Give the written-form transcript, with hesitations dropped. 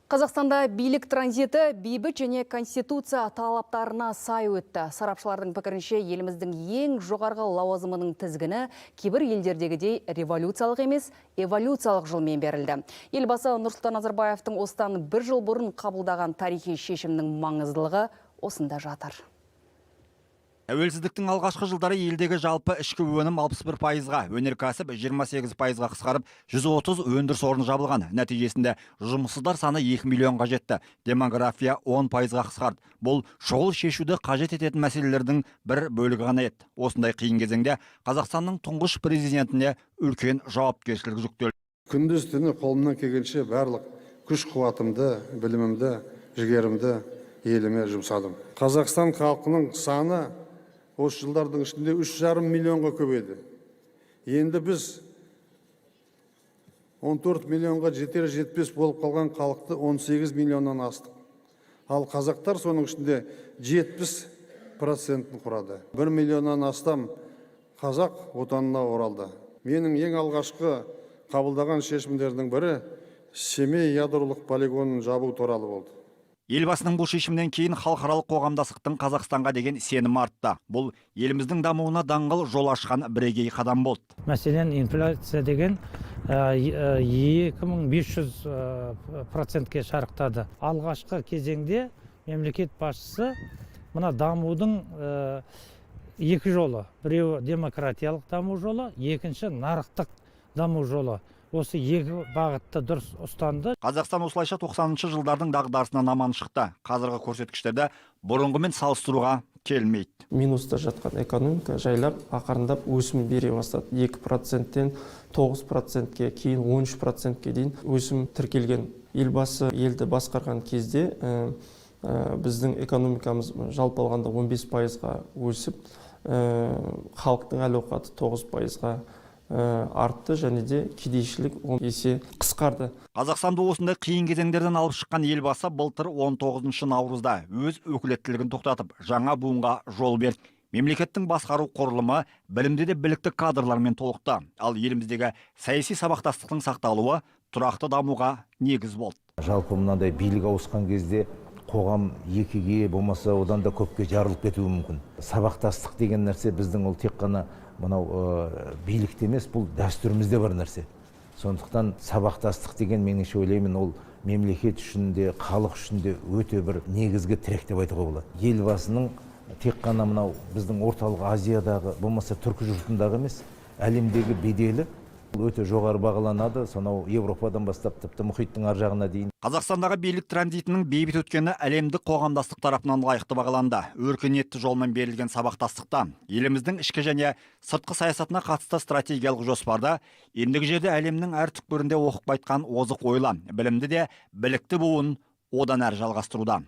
Қазақстанда билік транзиті бейбіт және конституция талаптарына сай өтті. Сарапшылардың пікірінше еліміздің ең жоғарғы лауазымының тізгіні кейбір елдердегідей революциялық емес, эволюциялық жолмен берілді. Елбасы Нұрсұлтан Назарбаевтың осыдан бір жыл бұрын қабылдаған тарихи шешімнің маңыздылығы осында жатыр. Тәуелсіздіктің алғашқы жылдары елдегі жалпы ішкі өнім 61%-ға, өнеркәсіп 28%-ға қысқарып, 130 өндіріс орны жабылған. Нәтижесінде жұмыссыздар саны 2 миллионға жетті. Демография 10%-ға қысқарды. Бұл шұғыл шешуді қажет ететін мәселелердің бір бөлігі ғана еді. Осындай қиын кезеңде Қазақстанның тұңғыш президентіне үлкен жауапкершілік жүктелді. Күндіз түні қолымнан келгенше барлық күш-қуатымды, білімімді, жігерімді еліме жұмсадым. Қазақстан халқының саны осы жылдардың ішінде 3,5 миллионға көбейді. Енді біз 14 миллионға жетпес болып қалған халықты 18 миллионнан астық. Ал қазақтар соның ішінде 70%-ін құрады. 1 миллионнан астам қазақ отанына оралды. Менің ең алғашқы қабылдаған шешімдердің бірі Семей ядролық полигонын жабу туралы болды. Елбасының бұл шешімнен кейін халықаралық қоғамдастықтың Қазақстанға деген сенімі артты. Бұл еліміздің дамуына даңғыл жол ашқан бірегей қадам болды. Мәселен, инфляция деген 2500%-ке шарықтады. Алғашқы кезеңде мемлекет басшысы мына дамудың екі жолы. Біреуі демократиялық даму жолы, екінші нарықтық даму жолы. Осы екі бағытты дұрыс ұстанды. Қазақстан осылайша 90-шы жылдардың дағдарысынан аман шықты. Қазіргі көрсеткіштерді бұрынғымен салыстыруға келмейді. Минуста жатқан экономика жайлап ақырындап өсім бере бастады. 2%-тен 9%-ке, кейін 13%-ке дейін өсім тіркелген. Елбасы елді басқарған кезде біздің экономикамыз жалпы алғанда 15%-ға өсіп, халықтың әл-ауқаты 9%-ға артты, және де кедейшілік 10 есе қысқарды. Қазақстанды осындай қиын кезеңдерден алып шыққан елбасы былтыр 19 наурызда өз өкілеттілігін тоқтатып, жаңа буынға жол берді. Мемлекеттің басқару құрылымы білімді де білікті кадрлармен толықты. Ал еліміздегі саяси сабақтастықтың сақталуы тұрақты дамуға негіз болды. Жалпы мынандай билік ауысқан кезде қоғам екіге болмаса одан да көпке жарылып кетуі мүмкін. Сабақтастық деген нәрсе біздің ол тек қана мынау билікте емес, бұл дәстүрімізде бар нәрсе. Сондықтан сабақтастық деген меніңше ойлаймын, ол мемлекет үшін де, халық үшін де өте бір негізгі тірек деп айтуға болады. Елбасының тек қана мынау біздің орталық Азиядағы, болмаса түркі жұртындағы емес, әлемдегі беделі өте жоғары бағаланады. Сонау Европадан бастап тіпті мұхиттың ар жағына дейін. Қазақстандағы билік транзитінің бейбіт өткені әлемдік қоғамдастық тарапынан лайықты бағаланды. Өркениетті жолмен берілген сабақтастықта еліміздің ішкі және сыртқы саясатына қатысты стратегиялық жоспарда ендігі жерде әлемнің әр түкпірінде оқып қайтқан озық ойлы, білімді де білікті буын одан әрі жалғастыруда.